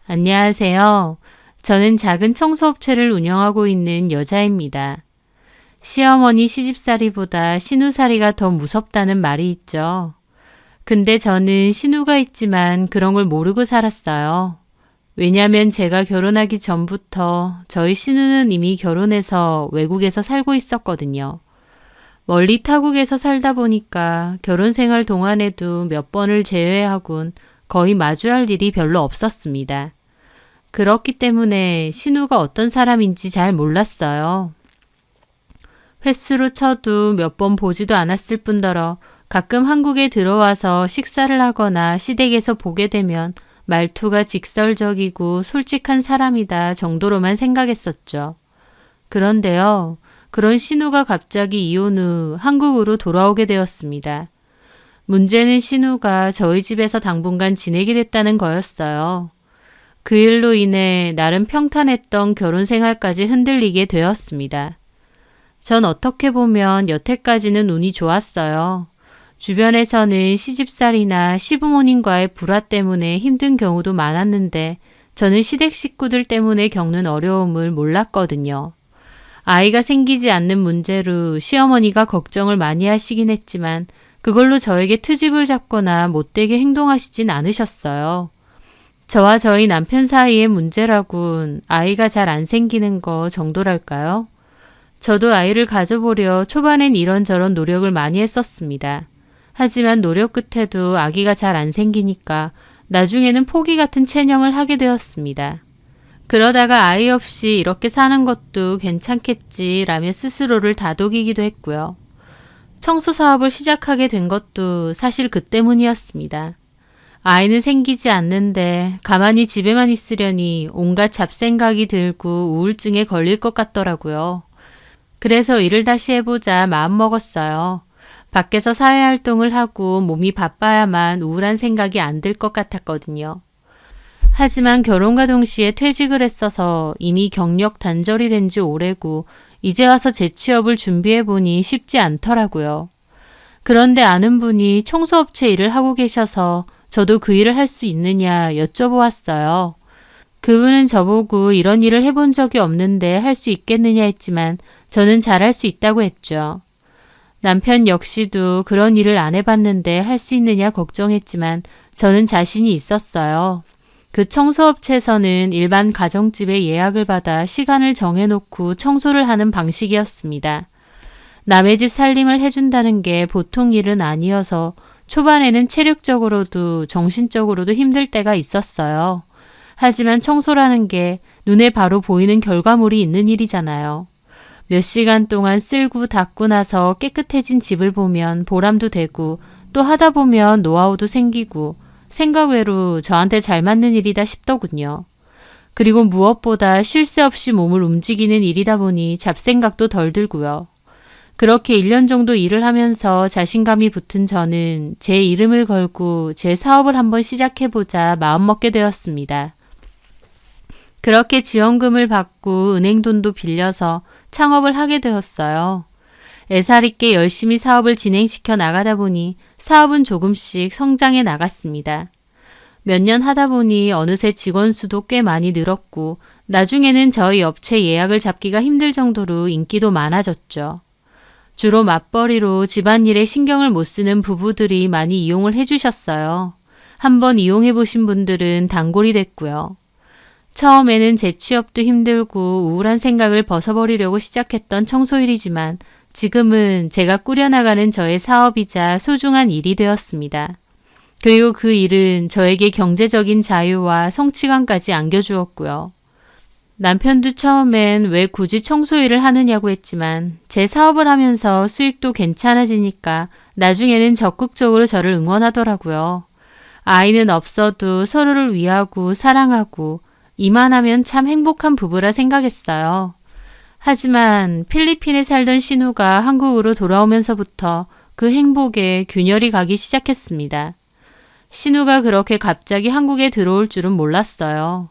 안녕하세요. 저는 작은 청소업체를 운영하고 있는 여자입니다. 시어머니 시집살이보다 시누살이가 더 무섭다는 말이 있죠. 근데 저는 시누가 있지만 그런 걸 모르고 살았어요. 왜냐면 제가 결혼하기 전부터 저희 시누는 이미 결혼해서 외국에서 살고 있었거든요. 멀리 타국에서 살다 보니까 결혼 생활 동안에도 몇 번을 제외하곤 거의 마주할 일이 별로 없었습니다. 그렇기 때문에 신우가 어떤 사람인지 잘 몰랐어요. 횟수로 쳐도 몇 번 보지도 않았을 뿐더러 가끔 한국에 들어와서 식사를 하거나 시댁에서 보게 되면 말투가 직설적이고 솔직한 사람이다 정도로만 생각했었죠. 그런데요, 그런 신우가 갑자기 이혼 후 한국으로 돌아오게 되었습니다. 문제는 신우가 저희 집에서 당분간 지내게 됐다는 거였어요. 그 일로 인해 나름 평탄했던 결혼 생활까지 흔들리게 되었습니다. 전 어떻게 보면 여태까지는 운이 좋았어요. 주변에서는 시집살이나 시부모님과의 불화 때문에 힘든 경우도 많았는데 저는 시댁 식구들 때문에 겪는 어려움을 몰랐거든요. 아이가 생기지 않는 문제로 시어머니가 걱정을 많이 하시긴 했지만 그걸로 저에게 트집을 잡거나 못되게 행동하시진 않으셨어요. 저와 저희 남편 사이의 문제라곤 아이가 잘 안 생기는 거 정도랄까요? 저도 아이를 가져보려 초반엔 이런저런 노력을 많이 했었습니다. 하지만 노력 끝에도 아기가 잘 안 생기니까 나중에는 포기 같은 체념을 하게 되었습니다. 그러다가 아이 없이 이렇게 사는 것도 괜찮겠지라며 스스로를 다독이기도 했고요. 청소 사업을 시작하게 된 것도 사실 그 때문이었습니다. 아이는 생기지 않는데 가만히 집에만 있으려니 온갖 잡생각이 들고 우울증에 걸릴 것 같더라고요. 그래서 일을 다시 해보자 마음먹었어요. 밖에서 사회활동을 하고 몸이 바빠야만 우울한 생각이 안 들 것 같았거든요. 하지만 결혼과 동시에 퇴직을 했어서 이미 경력 단절이 된 지 오래고 이제 와서 재취업을 준비해보니 쉽지 않더라고요. 그런데 아는 분이 청소업체 일을 하고 계셔서 저도 그 일을 할 수 있느냐 여쭤보았어요. 그분은 저보고 이런 일을 해본 적이 없는데 할 수 있겠느냐 했지만 저는 잘할 수 있다고 했죠. 남편 역시도 그런 일을 안 해봤는데 할 수 있느냐 걱정했지만 저는 자신이 있었어요. 그 청소업체에서는 일반 가정집에 예약을 받아 시간을 정해놓고 청소를 하는 방식이었습니다. 남의 집 살림을 해준다는 게 보통 일은 아니어서 초반에는 체력적으로도 정신적으로도 힘들 때가 있었어요. 하지만 청소라는 게 눈에 바로 보이는 결과물이 있는 일이잖아요. 몇 시간 동안 쓸고 닦고 나서 깨끗해진 집을 보면 보람도 되고 또 하다 보면 노하우도 생기고 생각 외로 저한테 잘 맞는 일이다 싶더군요. 그리고 무엇보다 쉴 새 없이 몸을 움직이는 일이다 보니 잡생각도 덜 들고요. 그렇게 1년 정도 일을 하면서 자신감이 붙은 저는 제 이름을 걸고 제 사업을 한번 시작해보자 마음먹게 되었습니다. 그렇게 지원금을 받고 은행 돈도 빌려서 창업을 하게 되었어요. 애살 있게 열심히 사업을 진행시켜 나가다 보니 사업은 조금씩 성장해 나갔습니다. 몇 년 하다 보니 어느새 직원 수도 꽤 많이 늘었고 나중에는 저희 업체 예약을 잡기가 힘들 정도로 인기도 많아졌죠. 주로 맞벌이로 집안일에 신경을 못 쓰는 부부들이 많이 이용을 해주셨어요. 한번 이용해보신 분들은 단골이 됐고요. 처음에는 재취업도 힘들고 우울한 생각을 벗어버리려고 시작했던 청소일이지만 지금은 제가 꾸려나가는 저의 사업이자 소중한 일이 되었습니다. 그리고 그 일은 저에게 경제적인 자유와 성취감까지 안겨주었고요. 남편도 처음엔 왜 굳이 청소일을 하느냐고 했지만 제 사업을 하면서 수익도 괜찮아지니까 나중에는 적극적으로 저를 응원하더라고요. 아이는 없어도 서로를 위하고 사랑하고 이만하면 참 행복한 부부라 생각했어요. 하지만 필리핀에 살던 신우가 한국으로 돌아오면서부터 그 행복에 균열이 가기 시작했습니다. 신우가 그렇게 갑자기 한국에 들어올 줄은 몰랐어요.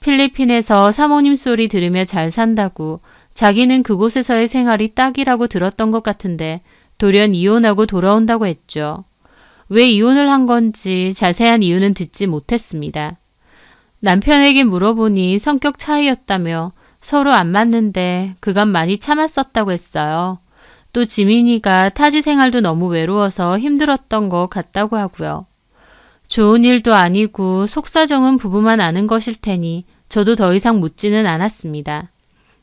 필리핀에서 사모님 소리 들으며 잘 산다고 자기는 그곳에서의 생활이 딱이라고 들었던 것 같은데 돌연 이혼하고 돌아온다고 했죠. 왜 이혼을 한 건지 자세한 이유는 듣지 못했습니다. 남편에게 물어보니 성격 차이였다며 서로 안 맞는데 그간 많이 참았었다고 했어요. 또 지민이가 타지 생활도 너무 외로워서 힘들었던 것 같다고 하고요. 좋은 일도 아니고 속사정은 부부만 아는 것일 테니 저도 더 이상 묻지는 않았습니다.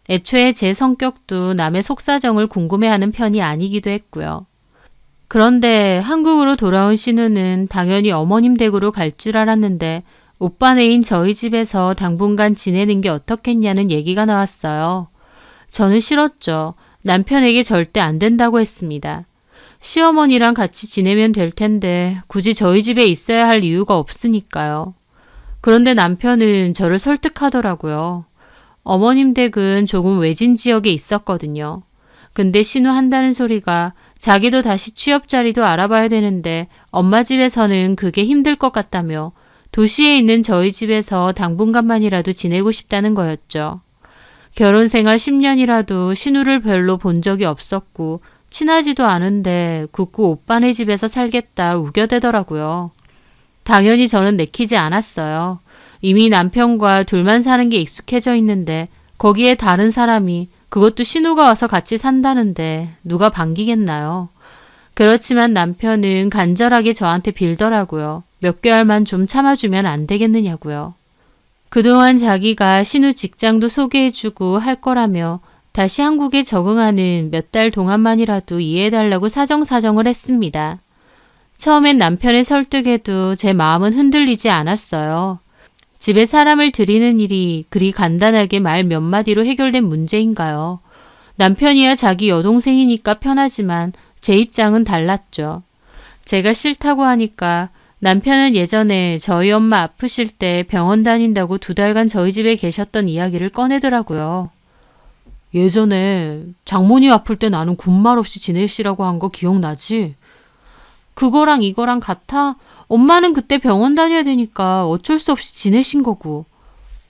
애초에 제 성격도 남의 속사정을 궁금해하는 편이 아니기도 했고요. 그런데 한국으로 돌아온 신우는 당연히 어머님 댁으로 갈 줄 알았는데 오빠네인 저희 집에서 당분간 지내는 게 어떻겠냐는 얘기가 나왔어요. 저는 싫었죠. 남편에게 절대 안 된다고 했습니다. 시어머니랑 같이 지내면 될 텐데 굳이 저희 집에 있어야 할 이유가 없으니까요. 그런데 남편은 저를 설득하더라고요. 어머님 댁은 조금 외진 지역에 있었거든요. 근데 신우 한다는 소리가 자기도 다시 취업 자리도 알아봐야 되는데 엄마 집에서는 그게 힘들 것 같다며 도시에 있는 저희 집에서 당분간만이라도 지내고 싶다는 거였죠. 결혼 생활 10년이라도 신우를 별로 본 적이 없었고 친하지도 않은데 굳고 오빠네 집에서 살겠다 우겨대더라고요. 당연히 저는 내키지 않았어요. 이미 남편과 둘만 사는 게 익숙해져 있는데 거기에 다른 사람이 그것도 신우가 와서 같이 산다는데 누가 반기겠나요? 그렇지만 남편은 간절하게 저한테 빌더라고요. 몇 개월만 좀 참아주면 안 되겠느냐고요. 그동안 자기가 신우 직장도 소개해주고 할 거라며 다시 한국에 적응하는 몇 달 동안만이라도 이해해달라고 사정사정을 했습니다. 처음엔 남편의 설득에도 제 마음은 흔들리지 않았어요. 집에 사람을 들이는 일이 그리 간단하게 말 몇 마디로 해결된 문제인가요? 남편이야 자기 여동생이니까 편하지만 제 입장은 달랐죠. 제가 싫다고 하니까 남편은 예전에 저희 엄마 아프실 때 병원 다닌다고 2달간 저희 집에 계셨던 이야기를 꺼내더라고요. 예전에 장모님 아플 때 나는 군말 없이 지내시라고 한 거 기억나지? 그거랑 이거랑 같아? 엄마는 그때 병원 다녀야 되니까 어쩔 수 없이 지내신 거고.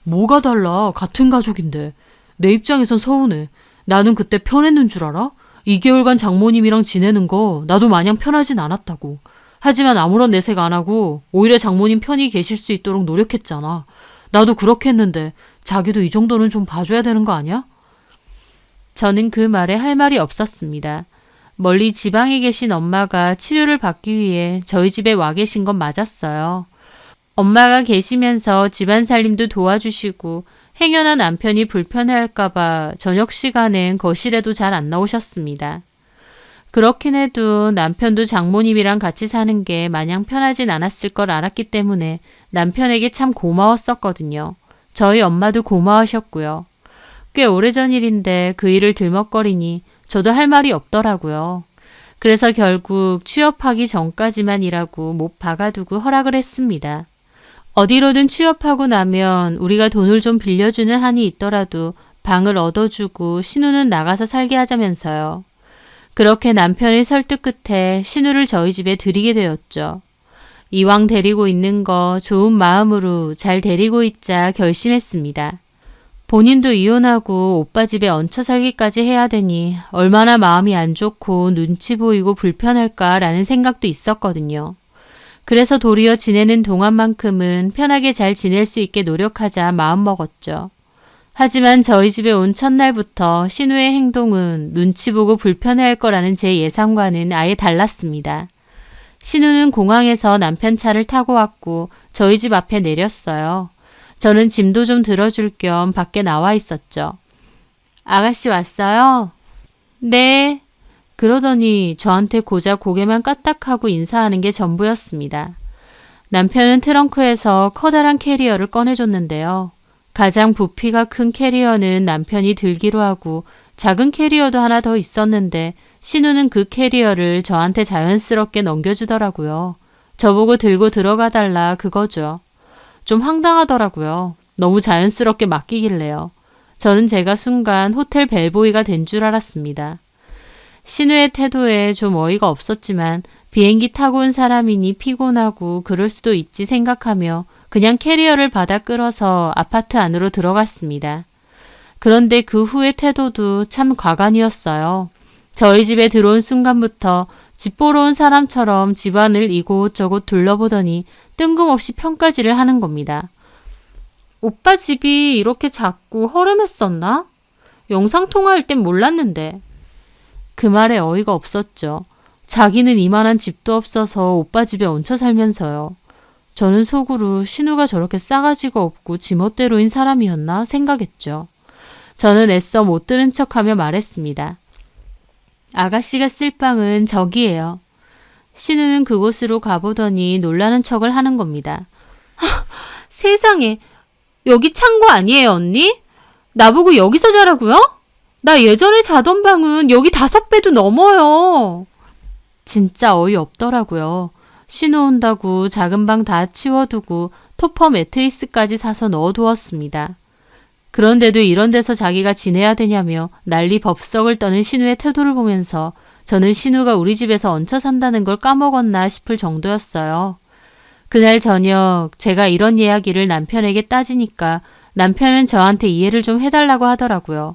뭐가 달라? 같은 가족인데. 내 입장에선 서운해. 나는 그때 편했는 줄 알아? 2개월간 장모님이랑 지내는 거 나도 마냥 편하진 않았다고. 하지만 아무런 내색 안 하고 오히려 장모님 편히 계실 수 있도록 노력했잖아. 나도 그렇게 했는데 자기도 이 정도는 좀 봐줘야 되는 거 아니야? 저는 그 말에 할 말이 없었습니다. 멀리 지방에 계신 엄마가 치료를 받기 위해 저희 집에 와 계신 건 맞았어요. 엄마가 계시면서 집안 살림도 도와주시고 행여나 남편이 불편해할까봐 저녁 시간엔 거실에도 잘 안 나오셨습니다. 그렇긴 해도 남편도 장모님이랑 같이 사는 게 마냥 편하진 않았을 걸 알았기 때문에 남편에게 참 고마웠었거든요. 저희 엄마도 고마우셨고요. 꽤 오래전 일인데 그 일을 들먹거리니 저도 할 말이 없더라고요. 그래서 결국 취업하기 전까지만 일하고 못 박아두고 허락을 했습니다. 어디로든 취업하고 나면 우리가 돈을 좀 빌려주는 한이 있더라도 방을 얻어주고 신우는 나가서 살게 하자면서요. 그렇게 남편의 설득 끝에 신우를 저희 집에 들이게 되었죠. 이왕 데리고 있는 거 좋은 마음으로 잘 데리고 있자 결심했습니다. 본인도 이혼하고 오빠 집에 얹혀 살기까지 해야 되니 얼마나 마음이 안 좋고 눈치 보이고 불편할까라는 생각도 있었거든요. 그래서 도리어 지내는 동안만큼은 편하게 잘 지낼 수 있게 노력하자 마음먹었죠. 하지만 저희 집에 온 첫날부터 신우의 행동은 눈치 보고 불편해할 거라는 제 예상과는 아예 달랐습니다. 신우는 공항에서 남편 차를 타고 왔고 저희 집 앞에 내렸어요. 저는 짐도 좀 들어줄 겸 밖에 나와 있었죠. 아가씨 왔어요? 네. 그러더니 저한테 고작 고개만 까딱하고 인사하는 게 전부였습니다. 남편은 트렁크에서 커다란 캐리어를 꺼내줬는데요. 가장 부피가 큰 캐리어는 남편이 들기로 하고 작은 캐리어도 하나 더 있었는데 신우는 그 캐리어를 저한테 자연스럽게 넘겨주더라고요. 저보고 들고 들어가 달라 그거죠. 좀 황당하더라고요. 너무 자연스럽게 맡기길래요. 저는 제가 순간 호텔 벨보이가 된 줄 알았습니다. 신우의 태도에 좀 어이가 없었지만 비행기 타고 온 사람이니 피곤하고 그럴 수도 있지 생각하며 그냥 캐리어를 받아 끌어서 아파트 안으로 들어갔습니다. 그런데 그 후의 태도도 참 과간이었어요. 저희 집에 들어온 순간부터 집 보러 온 사람처럼 집안을 이곳저곳 둘러보더니 뜬금없이 평가질을 하는 겁니다. 오빠 집이 이렇게 작고 허름했었나? 영상통화할 땐 몰랐는데. 그 말에 어이가 없었죠. 자기는 이만한 집도 없어서 오빠 집에 얹혀 살면서요. 저는 속으로 신우가 저렇게 싸가지가 없고 지멋대로인 사람이었나 생각했죠. 저는 애써 못 들은 척하며 말했습니다. 아가씨가 쓸 방은 저기예요. 신우는 그곳으로 가보더니 놀라는 척을 하는 겁니다. 세상에, 여기 창고 아니에요, 언니? 나보고 여기서 자라고요? 나 예전에 자던 방은 여기 5배도 넘어요. 진짜 어이없더라고요. 신우 온다고 작은 방 다 치워두고 토퍼 매트리스까지 사서 넣어두었습니다. 그런데도 이런 데서 자기가 지내야 되냐며 난리 법석을 떠는 신우의 태도를 보면서 저는 신우가 우리 집에서 얹혀 산다는 걸 까먹었나 싶을 정도였어요. 그날 저녁 제가 이런 이야기를 남편에게 따지니까 남편은 저한테 이해를 좀 해달라고 하더라고요.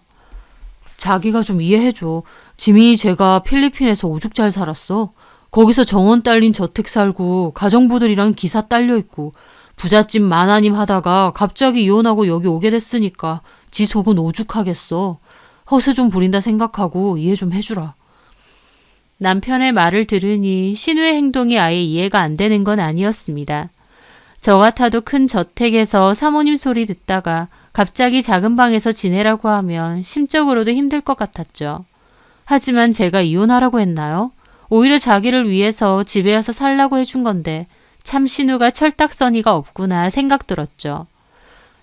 자기가 좀 이해해줘. 지민이 제가 필리핀에서 오죽 잘 살았어. 거기서 정원 딸린 저택 살고 가정부들이랑 기사 딸려 있고 부잣집 만화님 하다가 갑자기 이혼하고 여기 오게 됐으니까 지 속은 오죽하겠어. 허세 좀 부린다 생각하고 이해 좀 해주라. 남편의 말을 들으니 신우의 행동이 아예 이해가 안 되는 건 아니었습니다. 저 같아도 큰 저택에서 사모님 소리 듣다가 갑자기 작은 방에서 지내라고 하면 심적으로도 힘들 것 같았죠. 하지만 제가 이혼하라고 했나요? 오히려 자기를 위해서 집에 와서 살라고 해준 건데 참 신우가 철딱서니가 없구나 생각 들었죠.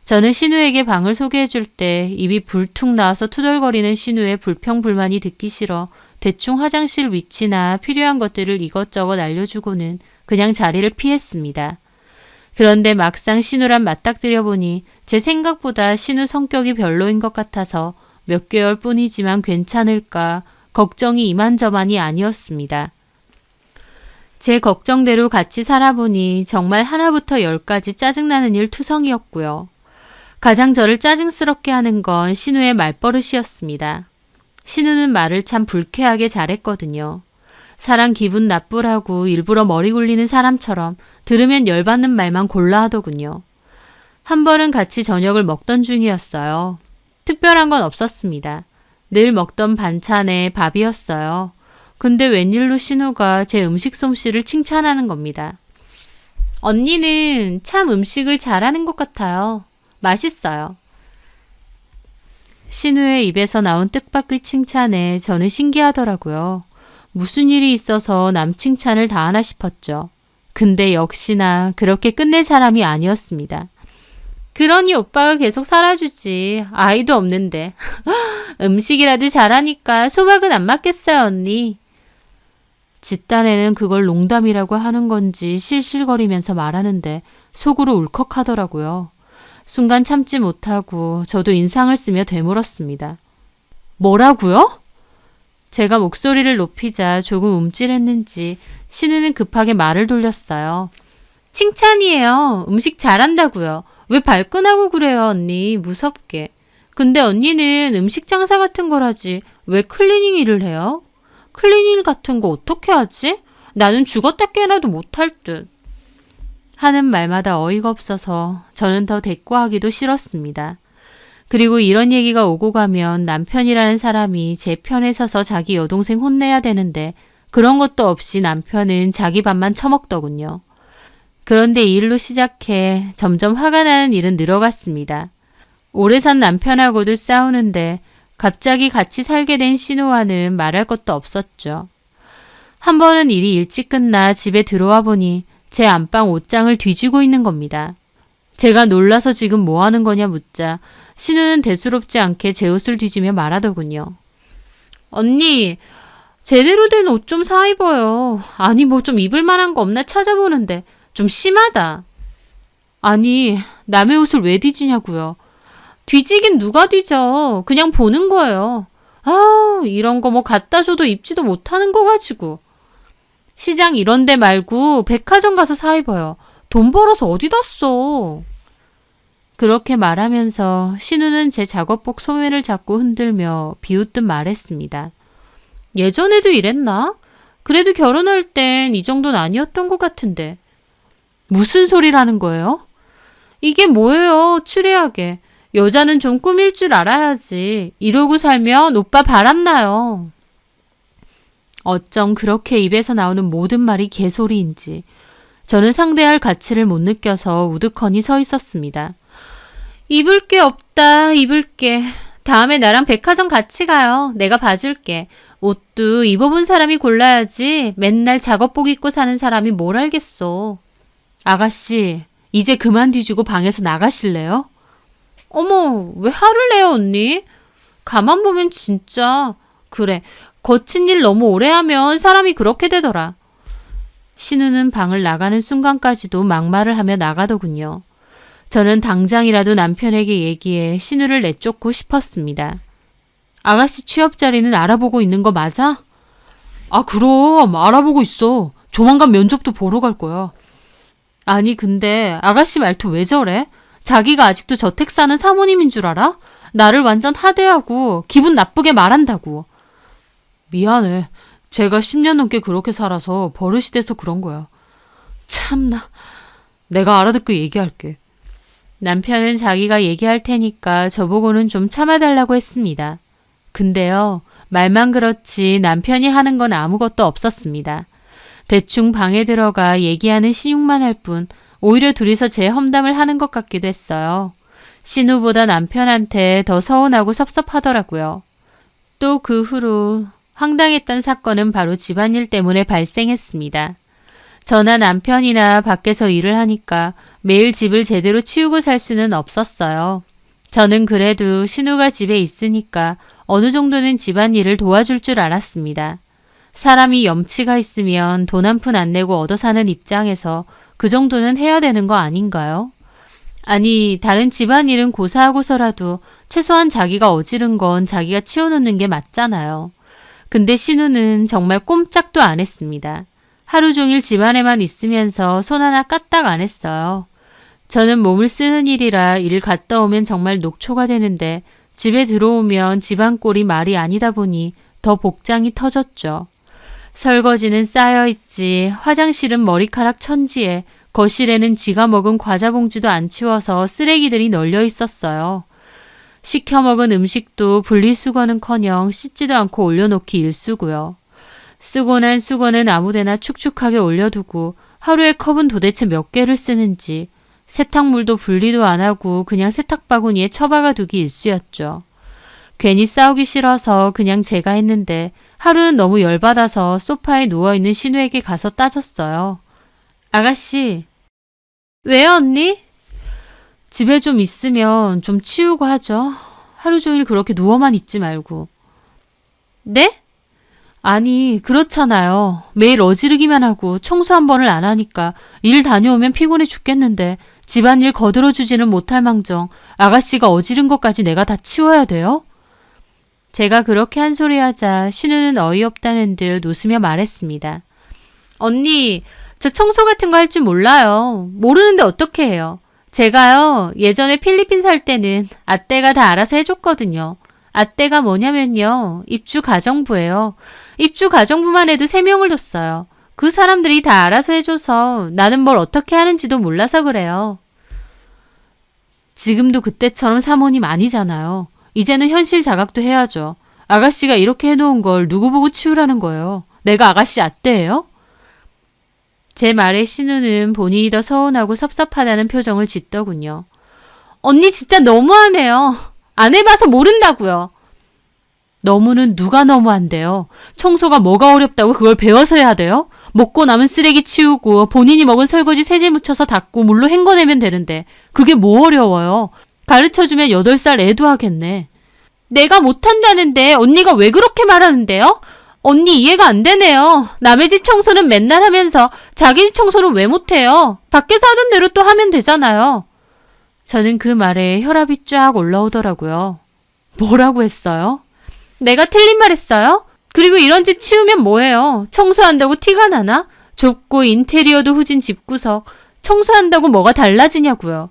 저는 신우에게 방을 소개해줄 때 입이 불툭 나와서 투덜거리는 신우의 불평불만이 듣기 싫어 대충 화장실 위치나 필요한 것들을 이것저것 알려주고는 그냥 자리를 피했습니다. 그런데 막상 신우랑 맞닥뜨려 보니 제 생각보다 신우 성격이 별로인 것 같아서 몇 개월 뿐이지만 괜찮을까 걱정이 이만저만이 아니었습니다. 제 걱정대로 같이 살아보니 정말 하나부터 열까지 짜증나는 일 투성이었고요. 가장 저를 짜증스럽게 하는 건 신우의 말버릇이었습니다. 신우는 말을 참 불쾌하게 잘했거든요. 사람 기분 나쁘라고 일부러 머리 굴리는 사람처럼 들으면 열받는 말만 골라 하더군요. 한 번은 같이 저녁을 먹던 중이었어요. 특별한 건 없었습니다. 늘 먹던 반찬에 밥이었어요. 근데 웬일로 신우가 제 음식 솜씨를 칭찬하는 겁니다. 언니는 참 음식을 잘하는 것 같아요. 맛있어요. 신우의 입에서 나온 뜻밖의 칭찬에 저는 신기하더라고요. 무슨 일이 있어서 남 칭찬을 다 하나 싶었죠. 근데 역시나 그렇게 끝낼 사람이 아니었습니다. 그러니 오빠가 계속 살아주지. 아이도 없는데. 음식이라도 잘하니까 소박은 안 맞겠어요, 언니. 짓단에는 그걸 농담이라고 하는 건지 실실거리면서 말하는데 속으로 울컥하더라고요. 순간 참지 못하고 저도 인상을 쓰며 되물었습니다. 뭐라고요? 제가 목소리를 높이자 조금 움찔했는지 신우는 급하게 말을 돌렸어요. 칭찬이에요. 음식 잘한다고요. 왜 발끈하고 그래요, 언니. 무섭게. 근데 언니는 음식 장사 같은 걸 하지 왜 클리닝 일을 해요? 클리닝 일 같은 거 어떻게 하지? 나는 죽었다 깨나도 못할 듯. 하는 말마다 어이가 없어서 저는 더 대꾸하기도 싫었습니다. 그리고 이런 얘기가 오고 가면 남편이라는 사람이 제 편에 서서 자기 여동생 혼내야 되는데 그런 것도 없이 남편은 자기 밥만 처먹더군요. 그런데 이 일로 시작해 점점 화가 나는 일은 늘어갔습니다. 오래 산 남편하고도 싸우는데 갑자기 같이 살게 된 신우와는 말할 것도 없었죠. 한 번은 일이 일찍 끝나 집에 들어와 보니 제 안방 옷장을 뒤지고 있는 겁니다. 제가 놀라서 지금 뭐 하는 거냐 묻자 신우는 대수롭지 않게 제 옷을 뒤지며 말하더군요. 언니, 제대로 된 옷 좀 사 입어요. 아니 뭐 좀 입을 만한 거 없나 찾아보는데 좀 심하다. 아니, 남의 옷을 왜 뒤지냐고요. 뒤지긴 누가 뒤져. 그냥 보는 거예요. 아, 이런 거 뭐 갖다 줘도 입지도 못하는 거 가지고. 시장 이런 데 말고 백화점 가서 사 입어요. 돈 벌어서 어디다 써. 그렇게 말하면서 신우는 제 작업복 소매를 잡고 흔들며 비웃듯 말했습니다. 예전에도 이랬나? 그래도 결혼할 땐 이 정도는 아니었던 것 같은데. 무슨 소리라는 거예요? 이게 뭐예요, 추리하게. 여자는 좀 꾸밀 줄 알아야지. 이러고 살면 오빠 바람나요. 어쩜 그렇게 입에서 나오는 모든 말이 개소리인지 저는 상대할 가치를 못 느껴서 우두커니 서 있었습니다. 입을 게 없다, 입을 게. 다음에 나랑 백화점 같이 가요. 내가 봐줄게. 옷도 입어본 사람이 골라야지 맨날 작업복 입고 사는 사람이 뭘 알겠어. 아가씨, 이제 그만 뒤지고 방에서 나가실래요? 어머, 왜 화를 내요, 언니? 가만 보면 진짜. 그래, 거친 일 너무 오래 하면 사람이 그렇게 되더라. 신우는 방을 나가는 순간까지도 막말을 하며 나가더군요. 저는 당장이라도 남편에게 얘기해 신우를 내쫓고 싶었습니다. 아가씨 취업 자리는 알아보고 있는 거 맞아? 아, 그럼 알아보고 있어. 조만간 면접도 보러 갈 거야. 아니, 근데 아가씨 말투 왜 저래? 자기가 아직도 저택 사는 사모님인 줄 알아? 나를 완전 하대하고 기분 나쁘게 말한다고. 미안해. 제가 10년 넘게 그렇게 살아서 버릇이 돼서 그런 거야. 참나. 내가 알아듣고 얘기할게. 남편은 자기가 얘기할 테니까 저보고는 좀 참아달라고 했습니다. 근데요, 말만 그렇지 남편이 하는 건 아무것도 없었습니다. 대충 방에 들어가 얘기하는 신용만 할 뿐 오히려 둘이서 제 험담을 하는 것 같기도 했어요. 신우보다 남편한테 더 서운하고 섭섭하더라고요. 또 그 후로 황당했던 사건은 바로 집안일 때문에 발생했습니다. 저나 남편이나 밖에서 일을 하니까 매일 집을 제대로 치우고 살 수는 없었어요. 저는 그래도 신우가 집에 있으니까 어느 정도는 집안일을 도와줄 줄 알았습니다. 사람이 염치가 있으면 돈 한 푼 안 내고 얻어 사는 입장에서 그 정도는 해야 되는 거 아닌가요? 아니, 다른 집안일은 고사하고서라도 최소한 자기가 어지른 건 자기가 치워놓는 게 맞잖아요. 근데 신우는 정말 꼼짝도 안 했습니다. 하루 종일 집안에만 있으면서 손 하나 까딱 안 했어요. 저는 몸을 쓰는 일이라 일 갔다 오면 정말 녹초가 되는데 집에 들어오면 집안 꼴이 말이 아니다 보니 더 복장이 터졌죠. 설거지는 쌓여있지, 화장실은 머리카락 천지에, 거실에는 지가 먹은 과자 봉지도 안 치워서 쓰레기들이 널려 있었어요. 시켜 먹은 음식도 분리수거는커녕 씻지도 않고 올려놓기 일쑤고요. 쓰고 난 수건은 아무데나 축축하게 올려두고 하루에 컵은 도대체 몇 개를 쓰는지 세탁물도 분리도 안 하고 그냥 세탁바구니에 처박아 두기 일쑤였죠. 괜히 싸우기 싫어서 그냥 제가 했는데 하루는 너무 열받아서 소파에 누워있는 신우에게 가서 따졌어요. 아가씨. 왜요, 언니? 집에 좀 있으면 좀 치우고 하죠. 하루 종일 그렇게 누워만 있지 말고. 네? 아니, 그렇잖아요. 매일 어지르기만 하고 청소 한 번을 안 하니까 일 다녀오면 피곤해 죽겠는데 집안일 거들어주지는 못할 망정 아가씨가 어지른 것까지 내가 다 치워야 돼요? 제가 그렇게 한 소리 하자 신우는 어이없다는 듯 웃으며 말했습니다. 언니, 저 청소 같은 거 할 줄 몰라요. 모르는데 어떻게 해요? 제가요, 예전에 필리핀 살 때는 아떼가 다 알아서 해줬거든요. 아떼가 뭐냐면요, 입주 가정부예요. 입주 가정부만 해도 3명을 뒀어요. 그 사람들이 다 알아서 해줘서 나는 뭘 어떻게 하는지도 몰라서 그래요. 지금도 그때처럼 사모님 아니잖아요. 이제는 현실 자각도 해야죠. 아가씨가 이렇게 해놓은 걸 누구 보고 치우라는 거예요. 내가 아가씨 아떼예요? 제 말에 신우는 본인이 더 서운하고 섭섭하다는 표정을 짓더군요. 언니 진짜 너무하네요. 안 해봐서 모른다고요. 너무는 누가 너무한데요. 청소가 뭐가 어렵다고 그걸 배워서 해야 돼요? 먹고 남은 쓰레기 치우고 본인이 먹은 설거지 세제 묻혀서 닦고 물로 헹궈내면 되는데 그게 뭐 어려워요. 가르쳐주면 8살 애도 하겠네. 내가 못한다는데 언니가 왜 그렇게 말하는데요? 언니 이해가 안 되네요. 남의 집 청소는 맨날 하면서 자기 집 청소는 왜 못해요? 밖에서 하던 대로 또 하면 되잖아요. 저는 그 말에 혈압이 쫙 올라오더라고요. 뭐라고 했어요? 내가 틀린 말 했어요? 그리고 이런 집 치우면 뭐해요? 청소한다고 티가 나나? 좁고 인테리어도 후진 집구석. 청소한다고 뭐가 달라지냐고요.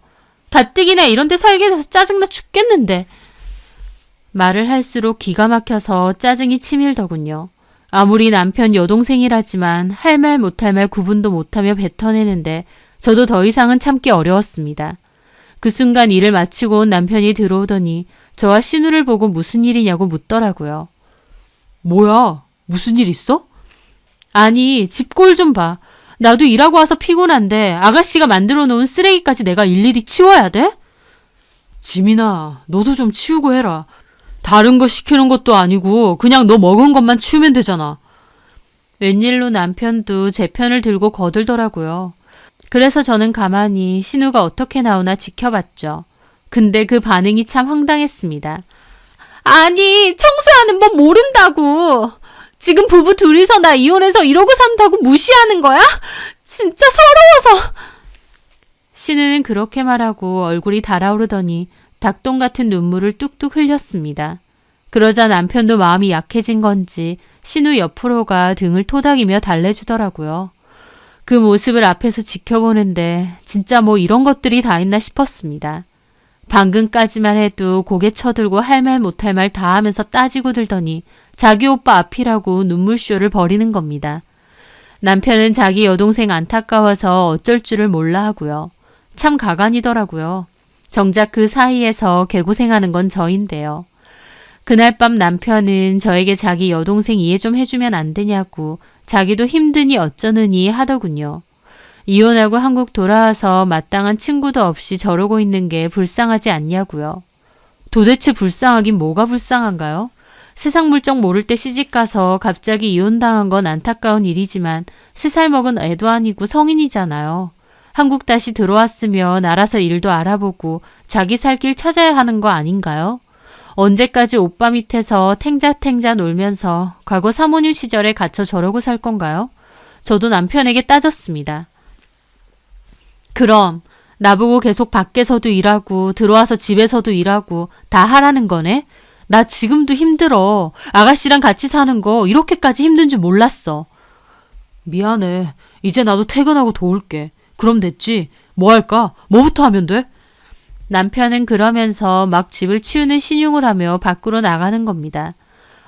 가뜩이나 이런 데 살게 돼서 짜증나 죽겠는데. 말을 할수록 기가 막혀서 짜증이 치밀더군요. 아무리 남편 여동생이라지만 할 말 못할 말 구분도 못하며 뱉어내는데 저도 더 이상은 참기 어려웠습니다. 그 순간 일을 마치고 온 남편이 들어오더니 저와 신우를 보고 무슨 일이냐고 묻더라고요. 뭐야? 무슨 일 있어? 아니, 집 꼴 좀 봐. 나도 일하고 와서 피곤한데 아가씨가 만들어 놓은 쓰레기까지 내가 일일이 치워야 돼? 지민아, 너도 좀 치우고 해라. 다른 거 시키는 것도 아니고 그냥 너 먹은 것만 치우면 되잖아. 웬일로 남편도 제 편을 들고 거들더라고요. 그래서 저는 가만히 신우가 어떻게 나오나 지켜봤죠. 근데 그 반응이 참 황당했습니다. 아니, 청소하는 법 모른다고. 지금 부부 둘이서 나 이혼해서 이러고 산다고 무시하는 거야? 진짜 서러워서. 신우는 그렇게 말하고 얼굴이 달아오르더니 닭똥 같은 눈물을 뚝뚝 흘렸습니다. 그러자 남편도 마음이 약해진 건지 신우 옆으로 가 등을 토닥이며 달래주더라고요. 그 모습을 앞에서 지켜보는데 진짜 뭐 이런 것들이 다 있나 싶었습니다. 방금까지만 해도 고개 쳐들고 할 말 못할 말 다 하면서 따지고 들더니 자기 오빠 앞이라고 눈물쇼를 벌이는 겁니다. 남편은 자기 여동생 안타까워서 어쩔 줄을 몰라 하고요. 참 가관이더라고요. 정작 그 사이에서 개고생하는 건 저인데요. 그날 밤 남편은 저에게 자기 여동생 이해 좀 해주면 안 되냐고 자기도 힘드니 어쩌느니 하더군요. 이혼하고 한국 돌아와서 마땅한 친구도 없이 저러고 있는 게 불쌍하지 않냐고요. 도대체 불쌍하긴 뭐가 불쌍한가요? 세상 물정 모를 때 시집가서 갑자기 이혼당한 건 안타까운 일이지만 3살 먹은 애도 아니고 성인이잖아요. 한국 다시 들어왔으면 알아서 일도 알아보고 자기 살 길 찾아야 하는 거 아닌가요? 언제까지 오빠 밑에서 탱자탱자 놀면서 과거 사모님 시절에 갇혀 저러고 살 건가요? 저도 남편에게 따졌습니다. 그럼 나보고 계속 밖에서도 일하고 들어와서 집에서도 일하고 다 하라는 거네? 나 지금도 힘들어. 아가씨랑 같이 사는 거 이렇게까지 힘든 줄 몰랐어. 미안해. 이제 나도 퇴근하고 도울게. 그럼 됐지? 뭐 할까? 뭐부터 하면 돼? 남편은 그러면서 막 집을 치우는 신용을 하며 밖으로 나가는 겁니다.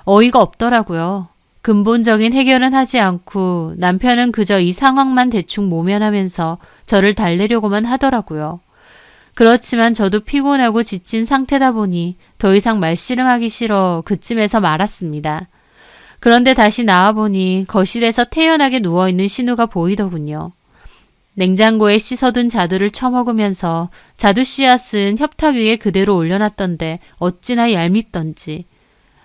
어이가 없더라고요. 근본적인 해결은 하지 않고 남편은 그저 이 상황만 대충 모면하면서 저를 달래려고만 하더라고요. 그렇지만 저도 피곤하고 지친 상태다 보니 더 이상 말씨름하기 싫어 그쯤에서 말았습니다. 그런데 다시 나와보니 거실에서 태연하게 누워있는 신우가 보이더군요. 냉장고에 씻어둔 자두를 처먹으면서 자두 씨앗은 협탁 위에 그대로 올려놨던데 어찌나 얄밉던지.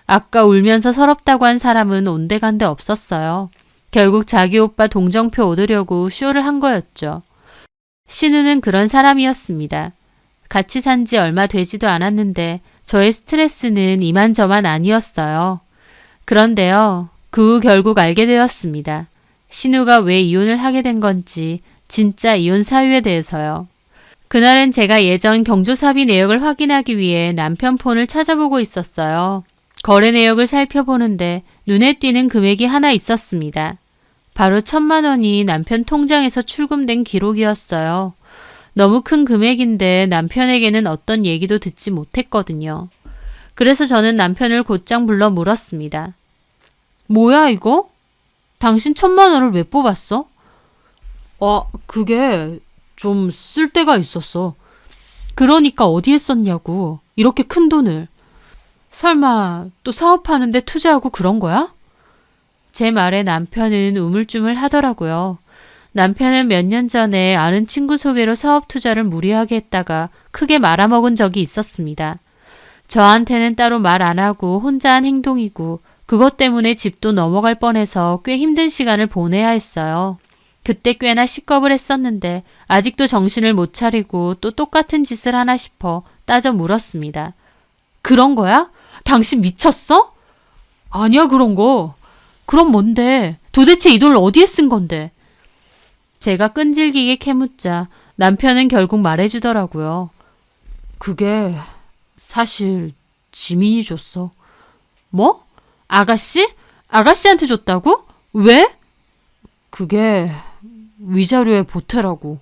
아까 울면서 서럽다고 한 사람은 온데간데 없었어요. 결국 자기 오빠 동정표 얻으려고 쇼를 한 거였죠. 신우는 그런 사람이었습니다. 같이 산 지 얼마 되지도 않았는데 저의 스트레스는 이만저만 아니었어요. 그런데요, 그 후 결국 알게 되었습니다. 신우가 왜 이혼을 하게 된 건지, 진짜 이혼 사유에 대해서요. 그날은 제가 예전 경조사비 내역을 확인하기 위해 남편 폰을 찾아보고 있었어요. 거래 내역을 살펴보는데 눈에 띄는 금액이 하나 있었습니다. 바로 1,000만 원이 남편 통장에서 출금된 기록이었어요. 너무 큰 금액인데 남편에게는 어떤 얘기도 듣지 못했거든요. 그래서 저는 남편을 곧장 불러 물었습니다. 뭐야 이거? 당신 1,000만 원을 왜 뽑았어? 그게 좀 쓸 데가 있었어. 그러니까 어디에 썼냐고. 이렇게 큰 돈을. 설마 또 사업하는데 투자하고 그런 거야? 제 말에 남편은 우물쭈물 하더라고요. 남편은 몇 년 전에 아는 친구 소개로 사업 투자를 무리하게 했다가 크게 말아먹은 적이 있었습니다. 저한테는 따로 말 안 하고 혼자 한 행동이고 그것 때문에 집도 넘어갈 뻔해서 꽤 힘든 시간을 보내야 했어요. 그때 꽤나 식겁을 했었는데 아직도 정신을 못 차리고 또 똑같은 짓을 하나 싶어 따져 물었습니다. 그런 거야? 당신 미쳤어? 아니야 그런 거. 그럼 뭔데? 도대체 이 돈을 어디에 쓴 건데? 제가 끈질기게 캐묻자 남편은 결국 말해주더라고요. 그게 사실 지민이 줬어. 뭐? 아가씨? 아가씨한테 줬다고? 왜? 그게 위자료의 보태라고.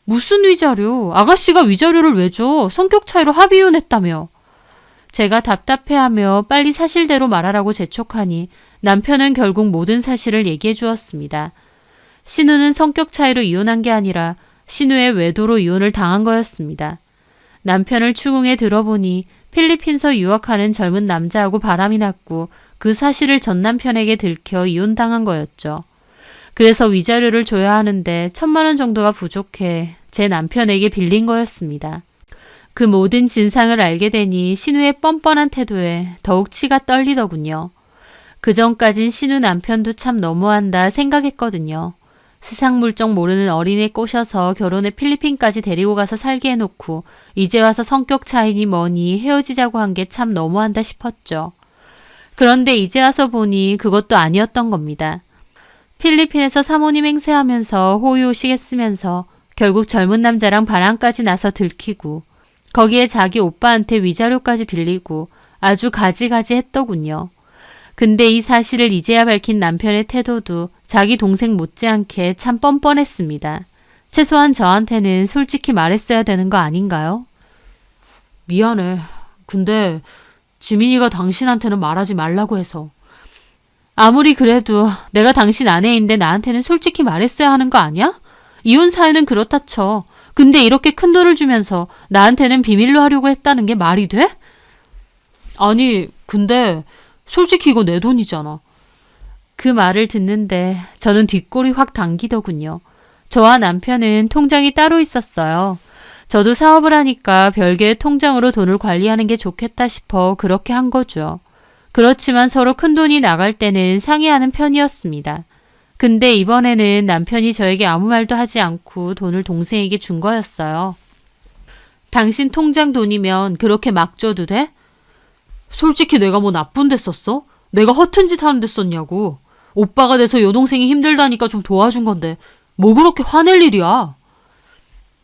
무슨 위자료? 아가씨가 위자료를 왜 줘? 성격 차이로 합의이혼했다며. 제가 답답해하며 빨리 사실대로 말하라고 재촉하니 남편은 결국 모든 사실을 얘기해 주었습니다. 신우는 성격 차이로 이혼한 게 아니라 신우의 외도로 이혼을 당한 거였습니다. 남편을 추궁해 들어보니 필리핀서 유학하는 젊은 남자하고 바람이 났고 그 사실을 전 남편에게 들켜 이혼당한 거였죠. 그래서 위자료를 줘야 하는데 1,000만 원 정도가 부족해 제 남편에게 빌린 거였습니다. 그 모든 진상을 알게 되니 신우의 뻔뻔한 태도에 더욱 치가 떨리더군요. 그전까진 신우 남편도 참 너무한다 생각했거든요. 세상 물정 모르는 어린애 꼬셔서 결혼해 필리핀까지 데리고 가서 살게 해놓고 이제 와서 성격 차이니 뭐니 헤어지자고 한 게 참 너무한다 싶었죠. 그런데 이제 와서 보니 그것도 아니었던 겁니다. 필리핀에서 사모님 행세하면서 호의호식했으면서 결국 젊은 남자랑 바람까지 나서 들키고 거기에 자기 오빠한테 위자료까지 빌리고 아주 가지가지 했더군요. 근데 이 사실을 이제야 밝힌 남편의 태도도 자기 동생 못지않게 참 뻔뻔했습니다. 최소한 저한테는 솔직히 말했어야 되는 거 아닌가요? 미안해. 근데 지민이가 당신한테는 말하지 말라고 해서. 아무리 그래도 내가 당신 아내인데 나한테는 솔직히 말했어야 하는 거 아니야? 이혼 사유는 그렇다 쳐. 근데 이렇게 큰 돈을 주면서 나한테는 비밀로 하려고 했다는 게 말이 돼? 아니, 근데 솔직히 이거 내 돈이잖아. 그 말을 듣는데 저는 뒷골이 확 당기더군요. 저와 남편은 통장이 따로 있었어요. 저도 사업을 하니까 별개의 통장으로 돈을 관리하는 게 좋겠다 싶어 그렇게 한 거죠. 그렇지만 서로 큰 돈이 나갈 때는 상의하는 편이었습니다. 근데 이번에는 남편이 저에게 아무 말도 하지 않고 돈을 동생에게 준 거였어요. 당신 통장 돈이면 그렇게 막 줘도 돼? 솔직히 내가 뭐 나쁜 데 썼어? 내가 허튼 짓 하는 데 썼냐고. 오빠가 돼서 여동생이 힘들다니까 좀 도와준 건데 뭐 그렇게 화낼 일이야.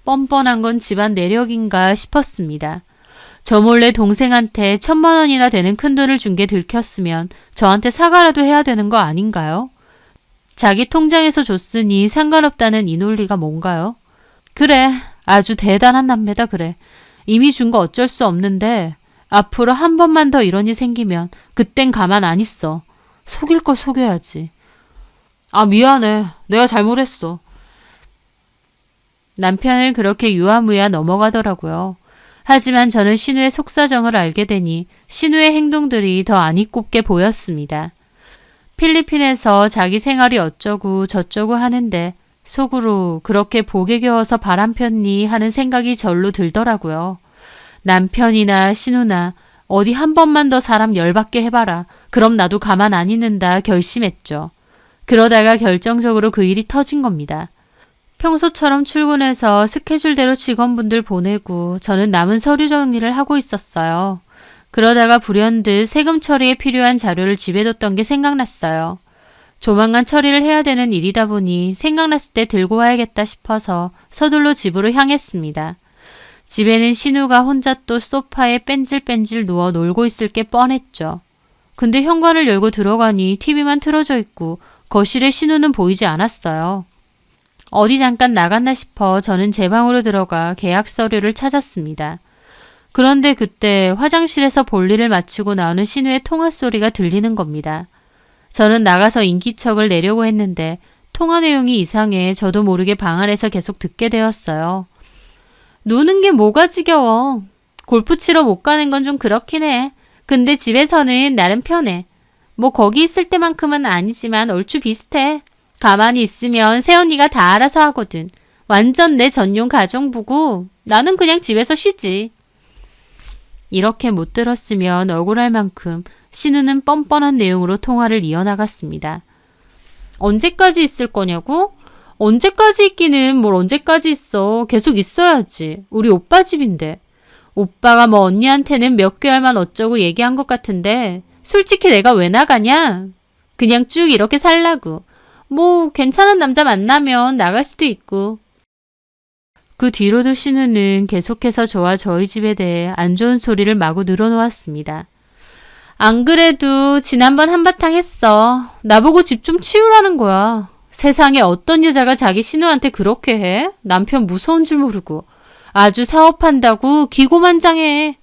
뻔뻔한 건 집안 내력인가 싶었습니다. 저 몰래 동생한테 1,000만 원이나 되는 큰돈을 준 게 들켰으면 저한테 사과라도 해야 되는 거 아닌가요? 자기 통장에서 줬으니 상관없다는 이 논리가 뭔가요? 그래, 아주 대단한 남매다 그래. 이미 준 거 어쩔 수 없는데 앞으로 한 번만 더 이런 일 생기면 그땐 가만 안 있어. 속일 걸 속여야지. 아, 미안해. 내가 잘못했어. 남편은 그렇게 유아무야 넘어가더라고요. 하지만 저는 신우의 속사정을 알게 되니 신우의 행동들이 더 안 이꼽게 보였습니다. 필리핀에서 자기 생활이 어쩌고 저쩌고 하는데 속으로 그렇게 복에 겨워서 바람 폈니 하는 생각이 절로 들더라고요. 남편이나 신우나 어디 한 번만 더 사람 열받게 해봐라. 그럼 나도 가만 안 있는다 결심했죠. 그러다가 결정적으로 그 일이 터진 겁니다. 평소처럼 출근해서 스케줄대로 직원분들 보내고 저는 남은 서류 정리를 하고 있었어요. 그러다가 불현듯 세금 처리에 필요한 자료를 집에 뒀던 게 생각났어요. 조만간 처리를 해야 되는 일이다 보니 생각났을 때 들고 와야겠다 싶어서 서둘러 집으로 향했습니다. 집에는 신우가 혼자 또 소파에 뺀질뺀질 누워 놀고 있을 게 뻔했죠. 근데 현관을 열고 들어가니 TV만 틀어져 있고 거실에 신우는 보이지 않았어요. 어디 잠깐 나갔나 싶어 저는 제 방으로 들어가 계약 서류를 찾았습니다. 그런데 그때 화장실에서 볼일을 마치고 나오는 신우의 통화 소리가 들리는 겁니다. 저는 나가서 인기척을 내려고 했는데 통화 내용이 이상해 저도 모르게 방 안에서 계속 듣게 되었어요. 노는 게 뭐가 지겨워. 골프 치러 못 가는 건 좀 그렇긴 해. 근데 집에서는 나름 편해. 뭐 거기 있을 때만큼은 아니지만 얼추 비슷해. 가만히 있으면 새언니가 다 알아서 하거든. 완전 내 전용 가정부고 나는 그냥 집에서 쉬지. 이렇게 못 들었으면 억울할 만큼 신우는 뻔뻔한 내용으로 통화를 이어나갔습니다. 언제까지 있을 거냐고? 언제까지 있기는 뭘 언제까지 있어. 계속 있어야지. 우리 오빠 집인데. 오빠가 뭐 언니한테는 몇 개월만 어쩌고 얘기한 것 같은데 솔직히 내가 왜 나가냐? 그냥 쭉 이렇게 살라고. 뭐 괜찮은 남자 만나면 나갈 수도 있고. 그 뒤로도 신우는 계속해서 저와 저희 집에 대해 안 좋은 소리를 마구 늘어놓았습니다. 안 그래도 지난번 한바탕 했어. 나보고 집 좀 치우라는 거야. 세상에 어떤 여자가 자기 신우한테 그렇게 해? 남편 무서운 줄 모르고. 아주 사업한다고 기고만장해.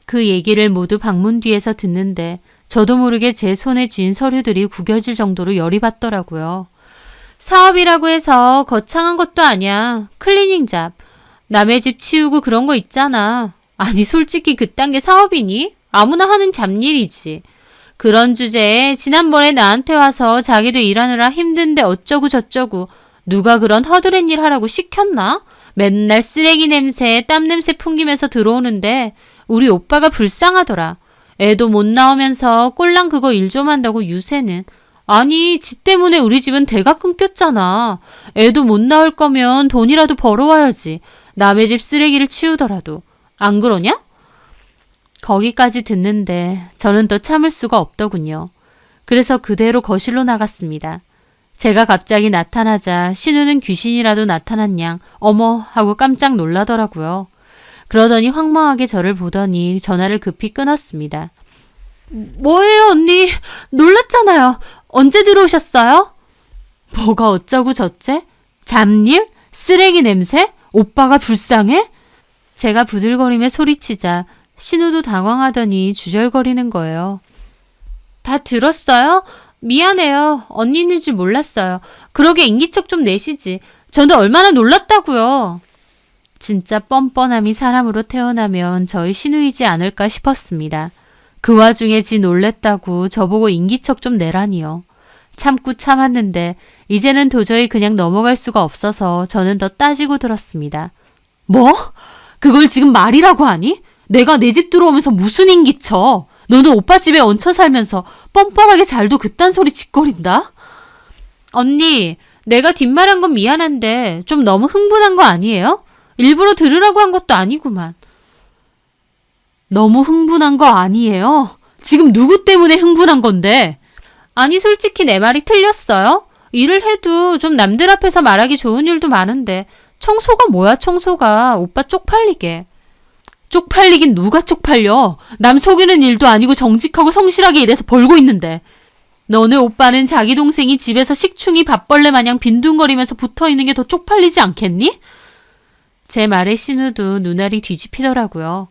그 얘기를 모두 방문 뒤에서 듣는데 저도 모르게 제 손에 쥔 서류들이 구겨질 정도로 열이 받더라고요. 사업이라고 해서 거창한 것도 아니야. 클리닝 잡. 남의 집 치우고 그런 거 있잖아. 아니 솔직히 그딴 게 사업이니? 아무나 하는 잡일이지. 그런 주제에 지난번에 나한테 와서 자기도 일하느라 힘든데 어쩌고 저쩌고 누가 그런 허드렛 일 하라고 시켰나? 맨날 쓰레기 냄새, 땀 냄새 풍기면서 들어오는데 우리 오빠가 불쌍하더라. 애도 못 나오면서 꼴랑 그거 일 좀 한다고 유세는. 아니 지 때문에 우리 집은 대가 끊겼잖아. 애도 못 나올 거면 돈이라도 벌어와야지. 남의 집 쓰레기를 치우더라도. 안 그러냐? 거기까지 듣는데 저는 더 참을 수가 없더군요. 그래서 그대로 거실로 나갔습니다. 제가 갑자기 나타나자 신우는 귀신이라도 나타난 양 어머 하고 깜짝 놀라더라고요. 그러더니 황망하게 저를 보더니 전화를 급히 끊었습니다. 뭐예요 언니? 놀랐잖아요. 언제 들어오셨어요? 뭐가 어쩌고 저째? 잡일? 쓰레기 냄새? 오빠가 불쌍해? 제가 부들거리며 소리치자 신우도 당황하더니 주절거리는 거예요. 다 들었어요? 미안해요. 언니 있는 줄 몰랐어요. 그러게 인기척 좀 내시지. 저도 얼마나 놀랐다고요. 진짜 뻔뻔함이 사람으로 태어나면 저희 신우이지 않을까 싶었습니다. 그 와중에 지 놀랬다고 저보고 인기척 좀 내라니요. 참고 참았는데 이제는 도저히 그냥 넘어갈 수가 없어서 저는 더 따지고 들었습니다. 뭐? 그걸 지금 말이라고 하니? 내가 내 집 들어오면서 무슨 인기쳐? 너는 오빠 집에 얹혀 살면서 뻔뻔하게 잘도 그딴 소리 짓거린다? 언니, 내가 뒷말한 건 미안한데 좀 너무 흥분한 거 아니에요? 일부러 들으라고 한 것도 아니구만. 너무 흥분한 거 아니에요? 지금 누구 때문에 흥분한 건데? 아니 솔직히 내 말이 틀렸어요? 일을 해도 좀 남들 앞에서 말하기 좋은 일도 많은데 청소가 뭐야 청소가. 오빠 쪽팔리게. 쪽팔리긴 누가 쪽팔려. 남 속이는 일도 아니고 정직하고 성실하게 일해서 벌고 있는데. 너네 오빠는 자기 동생이 집에서 식충이 밥벌레 마냥 빈둥거리면서 붙어있는 게 더 쪽팔리지 않겠니? 제 말에 신우도 눈알이 뒤집히더라고요.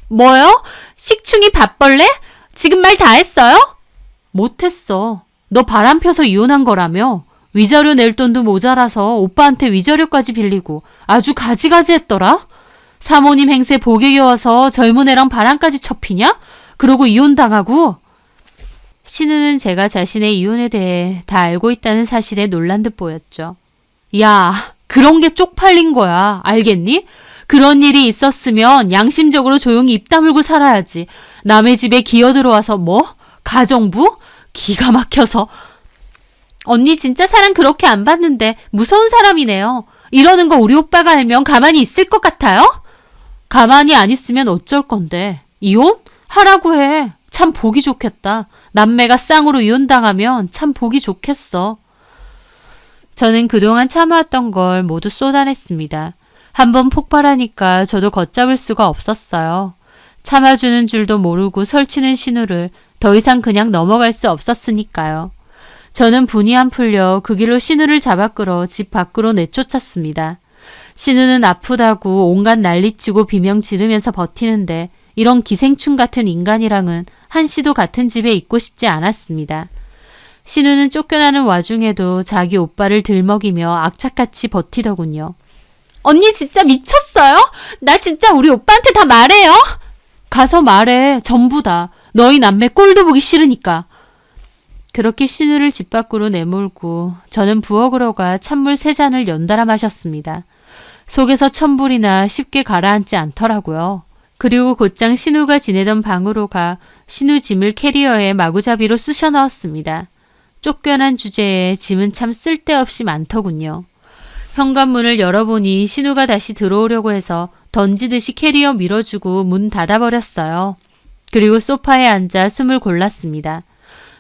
뭐요? 식충이 밥벌레? 지금 말 다 했어요? 못했어. 너 바람 펴서 이혼한 거라며. 위자료 낼 돈도 모자라서 오빠한테 위자료까지 빌리고 아주 가지가지 했더라? 사모님 행세 복에 겨워서 젊은 애랑 바람까지 첩히냐? 그러고 이혼당하고? 신우는 제가 자신의 이혼에 대해 다 알고 있다는 사실에 놀란 듯 보였죠. 야, 그런 게 쪽팔린 거야. 알겠니? 그런 일이 있었으면 양심적으로 조용히 입 다물고 살아야지. 남의 집에 기어들어와서 뭐? 가정부? 기가 막혀서. 언니 진짜 사랑 그렇게 안 받는데 무서운 사람이네요. 이러는 거 우리 오빠가 알면 가만히 있을 것 같아요? 가만히 안 있으면 어쩔 건데. 이혼? 하라고 해. 참 보기 좋겠다. 남매가 쌍으로 이혼당하면 참 보기 좋겠어. 저는 그동안 참아왔던 걸 모두 쏟아냈습니다. 한번 폭발하니까 저도 걷잡을 수가 없었어요. 참아주는 줄도 모르고 설치는 신우를 더 이상 그냥 넘어갈 수 없었으니까요. 저는 분이 안 풀려 그 길로 신우를 잡아 끌어 집 밖으로 내쫓았습니다. 신우는 아프다고 온갖 난리치고 비명 지르면서 버티는데 이런 기생충 같은 인간이랑은 한시도 같은 집에 있고 싶지 않았습니다. 신우는 쫓겨나는 와중에도 자기 오빠를 들먹이며 악착같이 버티더군요. 언니 진짜 미쳤어요? 나 진짜 우리 오빠한테 다 말해요? 가서 말해. 전부 다. 너희 남매 꼴도 보기 싫으니까. 그렇게 신우를 집 밖으로 내몰고 저는 부엌으로 가 찬물 3잔을 연달아 마셨습니다. 속에서 천불이나 쉽게 가라앉지 않더라고요. 그리고 곧장 신우가 지내던 방으로 가 신우 짐을 캐리어에 마구잡이로 쑤셔 넣었습니다. 쫓겨난 주제에 짐은 참 쓸데없이 많더군요. 현관문을 열어보니 신우가 다시 들어오려고 해서 던지듯이 캐리어 밀어주고 문 닫아버렸어요. 그리고 소파에 앉아 숨을 골랐습니다.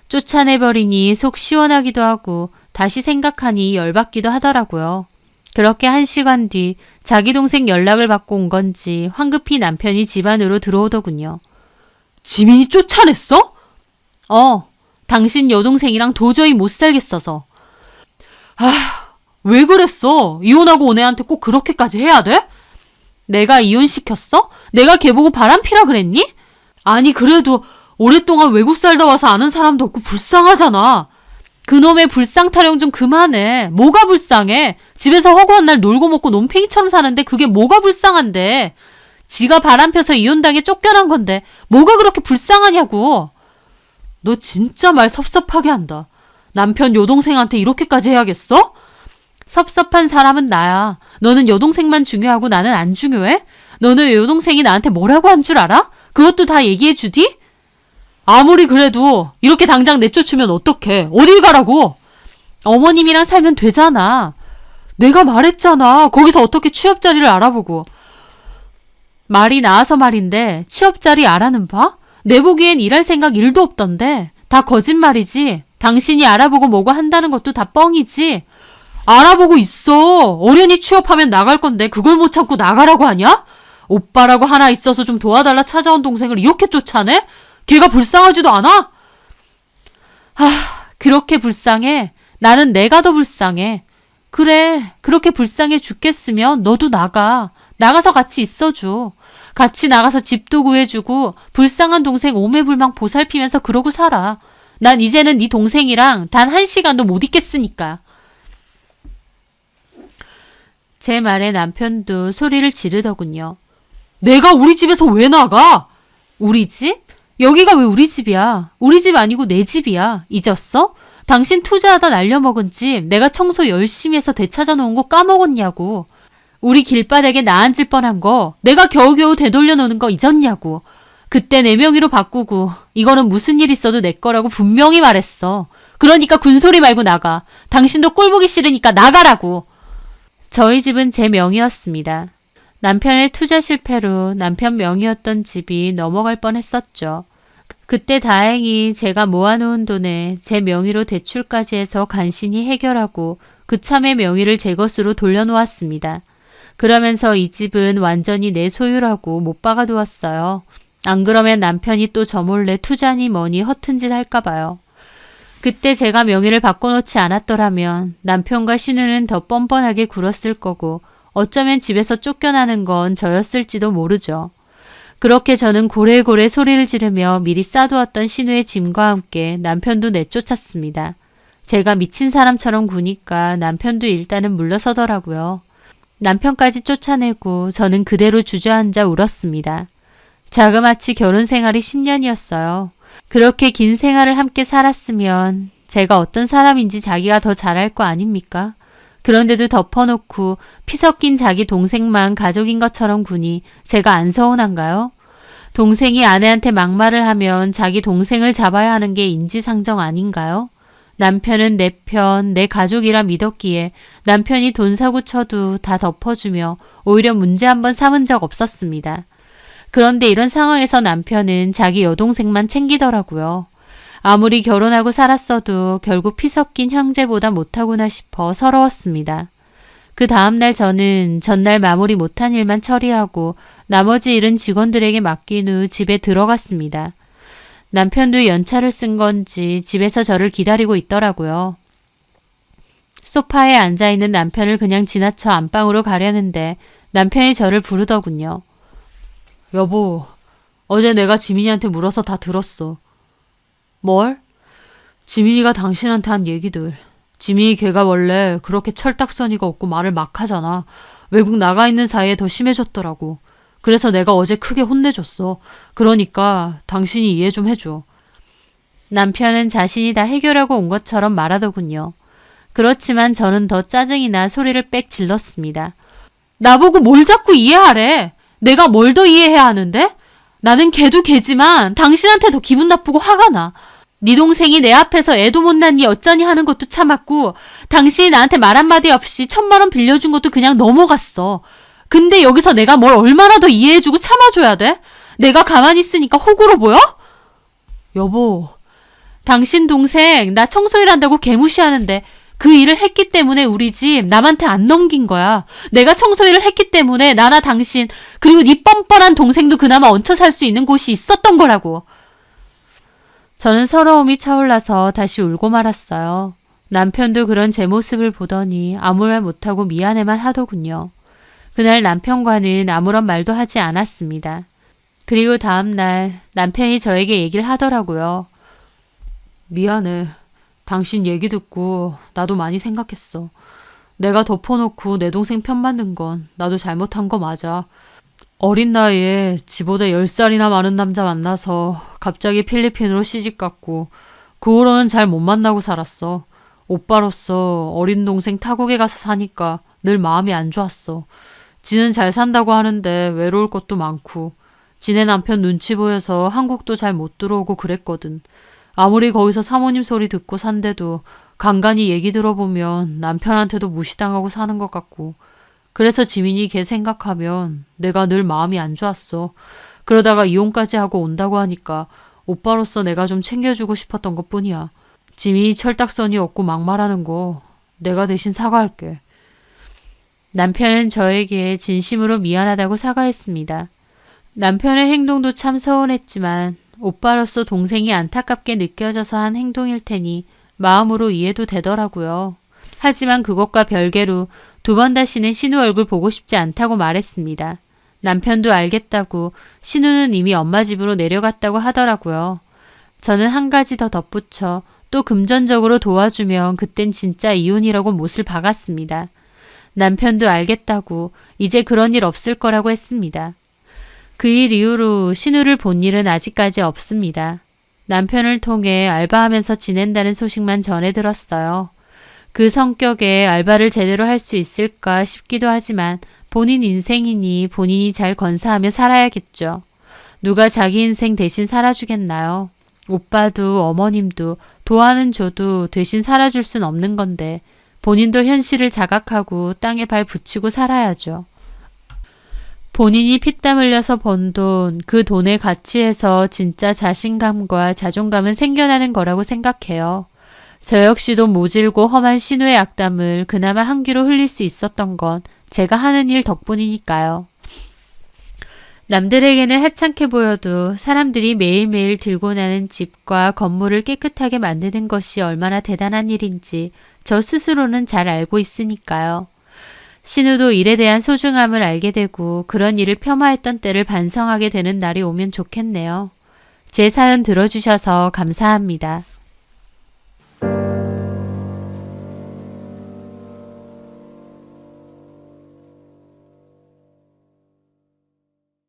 쫓아내버리니 속 시원하기도 하고 다시 생각하니 열받기도 하더라고요. 그렇게 1시간 뒤 자기 동생 연락을 받고 온 건지 황급히 남편이 집 안으로 들어오더군요. 지민이 쫓아냈어? 당신 여동생이랑 도저히 못 살겠어서. 왜 그랬어? 이혼하고 온 애한테 꼭 그렇게까지 해야 돼? 내가 이혼시켰어? 내가 걔 보고 바람피라 그랬니? 아니 그래도 오랫동안 외국 살다 와서 아는 사람도 없고 불쌍하잖아. 그놈의 불쌍 타령 좀 그만해. 뭐가 불쌍해? 집에서 허구한 날 놀고 먹고 논팽이처럼 사는데 그게 뭐가 불쌍한데. 지가 바람펴서 이혼당해 쫓겨난 건데 뭐가 그렇게 불쌍하냐고. 너 진짜 말 섭섭하게 한다. 남편 여동생한테 이렇게까지 해야겠어? 섭섭한 사람은 나야. 너는 여동생만 중요하고 나는 안 중요해? 너는 여동생이 나한테 뭐라고 한 줄 알아? 그것도 다 얘기해 주디? 아무리 그래도 이렇게 당장 내쫓으면 어떡해. 어딜 가라고. 어머님이랑 살면 되잖아. 내가 말했잖아. 거기서 어떻게 취업 자리를 알아보고. 말이 나와서 말인데 취업 자리 알아는 봐? 내 보기엔 일할 생각 1도 없던데. 다 거짓말이지. 당신이 알아보고 뭐고 한다는 것도 다 뻥이지. 알아보고 있어. 어련히 취업하면 나갈 건데 그걸 못 참고 나가라고 하냐? 오빠라고 하나 있어서 좀 도와달라 찾아온 동생을 이렇게 쫓아내? 걔가 불쌍하지도 않아? 그렇게 불쌍해. 나는 내가 더 불쌍해. 그래, 그렇게 불쌍해 죽겠으면 너도 나가. 나가서 같이 있어줘. 같이 나가서 집도 구해주고 불쌍한 동생 오매불망 보살피면서 그러고 살아. 난 이제는 네 동생이랑 단 1시간도 못 있겠으니까. 제 말에 남편도 소리를 지르더군요. 내가 우리 집에서 왜 나가? 우리 집? 여기가 왜 우리 집이야? 우리 집 아니고 내 집이야. 잊었어? 당신 투자하다 날려먹은 집 내가 청소 열심히 해서 되찾아 놓은 거 까먹었냐고. 우리 길바닥에 나 앉을 뻔한 거 내가 겨우겨우 되돌려 놓는 거 잊었냐고. 그때 내 명의로 바꾸고 이거는 무슨 일 있어도 내 거라고 분명히 말했어. 그러니까 군소리 말고 나가. 당신도 꼴보기 싫으니까 나가라고. 저희 집은 제 명의였습니다. 남편의 투자 실패로 남편 명의였던 집이 넘어갈 뻔했었죠. 그때 다행히 제가 모아놓은 돈에 제 명의로 대출까지 해서 간신히 해결하고 그참의 명의를 제 것으로 돌려놓았습니다. 그러면서 이 집은 완전히 내 소유라고 못 박아두었어요. 안 그러면 남편이 또 저 몰래 투자니 뭐니 허튼 짓 할까 봐요. 그때 제가 명의를 바꿔놓지 않았더라면 남편과 신우는 더 뻔뻔하게 굴었을 거고 어쩌면 집에서 쫓겨나는 건 저였을지도 모르죠. 그렇게 저는 고래고래 소리를 지르며 미리 싸두었던 신우의 짐과 함께 남편도 내쫓았습니다. 제가 미친 사람처럼 구니까 남편도 일단은 물러서더라고요. 남편까지 쫓아내고 저는 그대로 주저앉아 울었습니다. 자그마치 결혼 생활이 10년이었어요. 그렇게 긴 생활을 함께 살았으면 제가 어떤 사람인지 자기가 더 잘 알 거 아닙니까? 그런데도 덮어놓고 피 섞인 자기 동생만 가족인 것처럼 구니 제가 안 서운한가요? 동생이 아내한테 막말을 하면 자기 동생을 잡아야 하는 게 인지상정 아닌가요? 남편은 내 편, 내 가족이라 믿었기에 남편이 돈 사고 쳐도 다 덮어주며 오히려 문제 한번 삼은 적 없었습니다. 그런데 이런 상황에서 남편은 자기 여동생만 챙기더라고요. 아무리 결혼하고 살았어도 결국 피 섞인 형제보다 못하구나 싶어 서러웠습니다. 그 다음날 저는 전날 마무리 못한 일만 처리하고 나머지 일은 직원들에게 맡긴 후 집에 들어갔습니다. 남편도 연차를 쓴 건지 집에서 저를 기다리고 있더라고요. 소파에 앉아있는 남편을 그냥 지나쳐 안방으로 가려는데 남편이 저를 부르더군요. 여보, 어제 내가 지민이한테 물어서 다 들었어. 뭘? 지민이가 당신한테 한 얘기들. 지민이 걔가 원래 그렇게 철딱서니가 없고 말을 막 하잖아. 외국 나가 있는 사이에 더 심해졌더라고. 그래서 내가 어제 크게 혼내줬어. 그러니까 당신이 이해 좀 해줘. 남편은 자신이 다 해결하고 온 것처럼 말하더군요. 그렇지만 저는 더 짜증이 나 소리를 빽 질렀습니다. 나보고 뭘 자꾸 이해하래. 내가 뭘 더 이해해야 하는데? 나는 걔도 걔지만 당신한테 더 기분 나쁘고 화가 나. 네 동생이 내 앞에서 애도 못 낳니 어쩌니 하는 것도 참았고 당신이 나한테 말 한마디 없이 1,000만 원 빌려준 것도 그냥 넘어갔어. 근데 여기서 내가 뭘 얼마나 더 이해해주고 참아줘야 돼? 내가 가만히 있으니까 호구로 보여? 여보, 당신 동생 나 청소일 한다고 개무시하는데 그 일을 했기 때문에 우리 집 남한테 안 넘긴 거야. 내가 청소일을 했기 때문에 나나 당신 그리고 네 뻔뻔한 동생도 그나마 얹혀 살 수 있는 곳이 있었던 거라고. 저는 서러움이 차올라서 다시 울고 말았어요. 남편도 그런 제 모습을 보더니 아무 말 못하고 미안해만 하더군요. 그날 남편과는 아무런 말도 하지 않았습니다. 그리고 다음날 남편이 저에게 얘기를 하더라고요. 미안해. 당신 얘기 듣고 나도 많이 생각했어. 내가 덮어놓고 내 동생 편 만든 건 나도 잘못한 거 맞아. 어린 나이에 지보다 10살이나 많은 남자 만나서 갑자기 필리핀으로 시집갔고 그 후로는 잘 못 만나고 살았어. 오빠로서 어린 동생 타국에 가서 사니까 늘 마음이 안 좋았어. 지는 잘 산다고 하는데 외로울 것도 많고 지네 남편 눈치 보여서 한국도 잘 못 들어오고 그랬거든. 아무리 거기서 사모님 소리 듣고 산데도 간간히 얘기 들어보면 남편한테도 무시당하고 사는 것 같고 그래서 지민이 걔 생각하면 내가 늘 마음이 안 좋았어. 그러다가 이혼까지 하고 온다고 하니까 오빠로서 내가 좀 챙겨주고 싶었던 것뿐이야. 지민이 철딱선이 없고 막말하는 거 내가 대신 사과할게. 남편은 저에게 진심으로 미안하다고 사과했습니다. 남편의 행동도 참 서운했지만 오빠로서 동생이 안타깝게 느껴져서 한 행동일 테니 마음으로 이해도 되더라고요. 하지만 그것과 별개로 2번 다시는 신우 얼굴 보고 싶지 않다고 말했습니다. 남편도 알겠다고 신우는 이미 엄마 집으로 내려갔다고 하더라고요. 저는 한 가지 더 덧붙여 또 금전적으로 도와주면 그땐 진짜 이혼이라고 못을 박았습니다. 남편도 알겠다고 이제 그런 일 없을 거라고 했습니다. 그 일 이후로 신우를 본 일은 아직까지 없습니다. 남편을 통해 알바하면서 지낸다는 소식만 전해 들었어요. 그 성격에 알바를 제대로 할 수 있을까 싶기도 하지만 본인 인생이니 본인이 잘 건사하며 살아야겠죠. 누가 자기 인생 대신 살아주겠나요? 오빠도 어머님도 도와는 줘도 대신 살아줄 순 없는 건데 본인도 현실을 자각하고 땅에 발 붙이고 살아야죠. 본인이 피땀 흘려서 번 돈, 그 돈의 가치에서 진짜 자신감과 자존감은 생겨나는 거라고 생각해요. 저 역시도 모질고 험한 신우의 악담을 그나마 한 귀로 흘릴 수 있었던 건 제가 하는 일 덕분이니까요. 남들에게는 하찮게 보여도 사람들이 매일매일 들고 나는 집과 건물을 깨끗하게 만드는 것이 얼마나 대단한 일인지 저 스스로는 잘 알고 있으니까요. 신우도 일에 대한 소중함을 알게 되고 그런 일을 폄하했던 때를 반성하게 되는 날이 오면 좋겠네요. 제 사연 들어주셔서 감사합니다.